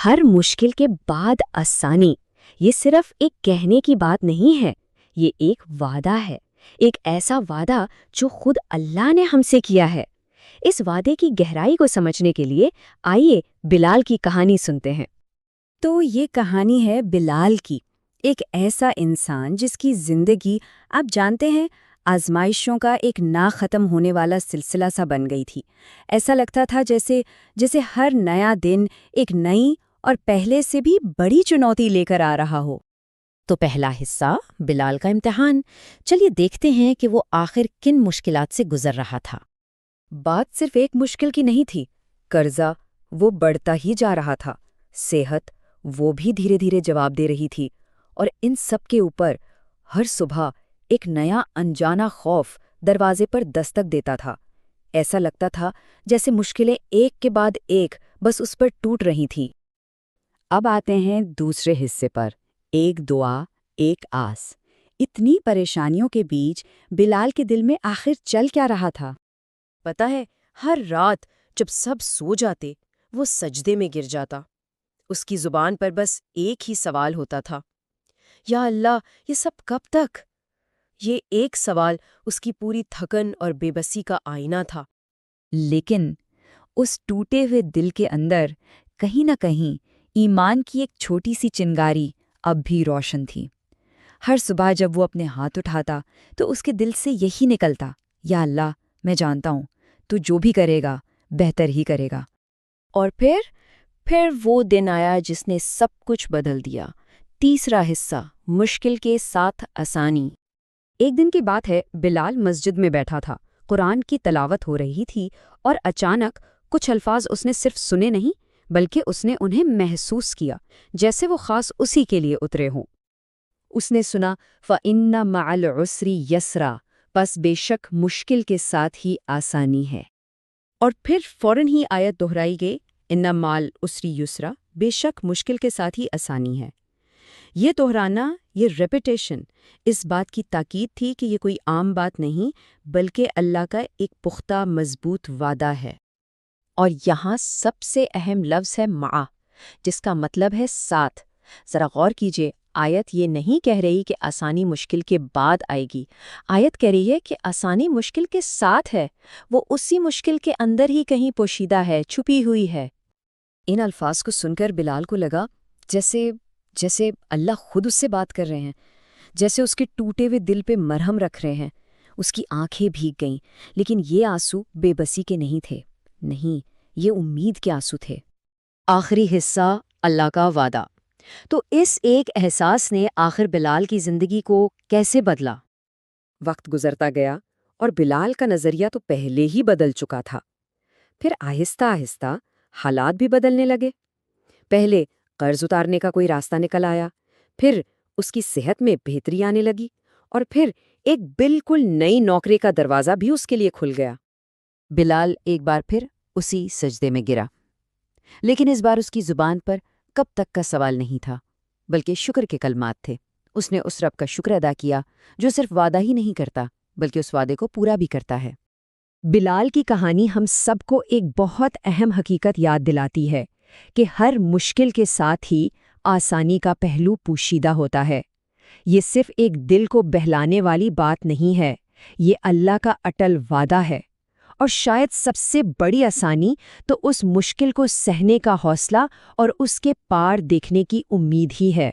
ہر مشکل کے بعد آسانی یہ صرف ایک کہنے کی بات نہیں ہے، یہ ایک وعدہ ہے، ایک ایسا وعدہ جو خود اللہ نے ہم سے کیا ہے۔ اس وعدے کی گہرائی کو سمجھنے کے لیے آئیے بلال کی کہانی سنتے ہیں۔ تو یہ کہانی ہے بلال کی، ایک ایسا انسان جس کی زندگی آپ جانتے ہیں آزمائشوں کا ایک نہ ختم ہونے والا سلسلہ سا بن گئی تھی۔ ایسا لگتا تھا جیسے ہر نیا دن ایک نئی اور پہلے سے بھی بڑی چنوتی لے کر آ رہا ہو۔ تو پہلا حصہ بلال کا امتحان، چلیے دیکھتے ہیں کہ وہ آخر کن مشکلات سے گزر رہا تھا۔ بات صرف ایک مشکل کی نہیں تھی، قرضہ وہ بڑھتا ہی جا رہا تھا، صحت وہ بھی دھیرے دھیرے جواب دے رہی تھی، اور ان سب کے اوپر ہر صبح ایک نیا انجانا خوف دروازے پر دستک دیتا تھا۔ ایسا لگتا تھا جیسے مشکلیں ایک کے بعد ایک بس اس پر ٹوٹ رہی تھیں۔ اب آتے ہیں دوسرے حصے پر، ایک دعا ایک آس۔ اتنی پریشانیوں کے بیچ بلال کے دل میں آخر چل کیا رہا تھا؟ پتہ ہے، ہر رات جب سب سو جاتے وہ سجدے میں گر جاتا۔ اس کی زبان پر بس ایک ہی سوال ہوتا تھا، یا اللہ یہ سب کب تک؟ یہ ایک سوال اس کی پوری تھکن اور بے بسی کا آئینہ تھا۔ لیکن اس ٹوٹے ہوئے دل کے اندر کہیں نہ کہیں ایمان کی ایک چھوٹی سی چنگاری اب بھی روشن تھی۔ ہر صبح جب وہ اپنے ہاتھ اٹھاتا تو اس کے دل سے یہی نکلتا، یا اللہ میں جانتا ہوں تو جو بھی کرے گا بہتر ہی کرے گا۔ اور پھر وہ دن آیا جس نے سب کچھ بدل دیا۔ تیسرا حصہ، مشکل کے ساتھ آسانی۔ ایک دن کی بات ہے، بلال مسجد میں بیٹھا تھا، قرآن کی تلاوت ہو رہی تھی، اور اچانک کچھ الفاظ اس نے صرف سنے نہیں بلکہ اس نے انہیں محسوس کیا، جیسے وہ خاص اسی کے لیے اترے ہوں۔ اس نے سنا فَإِنَّ مَعَ الْعُسْرِ يَسْرًا، پس بے شک مشکل کے ساتھ ہی آسانی ہے۔ اور پھر فوراً ہی آیت دہرائی گئی، اِنَّ مَعَ الْعُسْرِ يُسْرًا، بے شک مشکل کے ساتھ ہی آسانی ہے۔ یہ دہرانا، یہ ریپیٹیشن اس بات کی تاکید تھی کہ یہ کوئی عام بات نہیں بلکہ اللہ کا ایک پختہ مضبوط وعدہ ہے۔ اور یہاں سب سے اہم لفظ ہے مع، جس کا مطلب ہے ساتھ۔ ذرا غور کیجئے، آیت یہ نہیں کہہ رہی کہ آسانی مشکل کے بعد آئے گی، آیت کہہ رہی ہے کہ آسانی مشکل کے ساتھ ہے، وہ اسی مشکل کے اندر ہی کہیں پوشیدہ ہے، چھپی ہوئی ہے۔ ان الفاظ کو سن کر بلال کو لگا جیسے اللہ خود اس سے بات کر رہے ہیں، جیسے اس کے ٹوٹے ہوئے دل پہ مرہم رکھ رہے ہیں۔ اس کی آنکھیں بھیگ گئیں، لیکن یہ آنسو بے بسی کے نہیں تھے، نہیں، یہ امید کے آنسو تھے۔ آخری حصہ، اللہ کا وعدہ۔ تو اس ایک احساس نے آخر بلال کی زندگی کو کیسے بدلا؟ وقت گزرتا گیا اور بلال کا نظریہ تو پہلے ہی بدل چکا تھا۔ پھر آہستہ آہستہ حالات بھی بدلنے لگے۔ پہلے قرض اتارنے کا کوئی راستہ نکل آیا، پھر اس کی صحت میں بہتری آنے لگی، اور پھر ایک بالکل نئی نوکری کا دروازہ بھی اس کے لیے کھل گیا۔ بلال ایک بار پھر اسی سجدے میں گرا، لیکن اس بار اس کی زبان پر کب تک کا سوال نہیں تھا بلکہ شکر کے کلمات تھے۔ اس نے اس رب کا شکر ادا کیا جو صرف وعدہ ہی نہیں کرتا بلکہ اس وعدے کو پورا بھی کرتا ہے۔ بلال کی کہانی ہم سب کو ایک بہت اہم حقیقت یاد دلاتی ہے کہ ہر مشکل کے ساتھ ہی آسانی کا پہلو پوشیدہ ہوتا ہے۔ یہ صرف ایک دل کو بہلانے والی بات نہیں ہے، یہ اللہ کا اٹل وعدہ ہے۔ اور شاید سب سے بڑی آسانی تو اس مشکل کو سہنے کا حوصلہ اور اس کے پار دیکھنے کی امید ہی ہے۔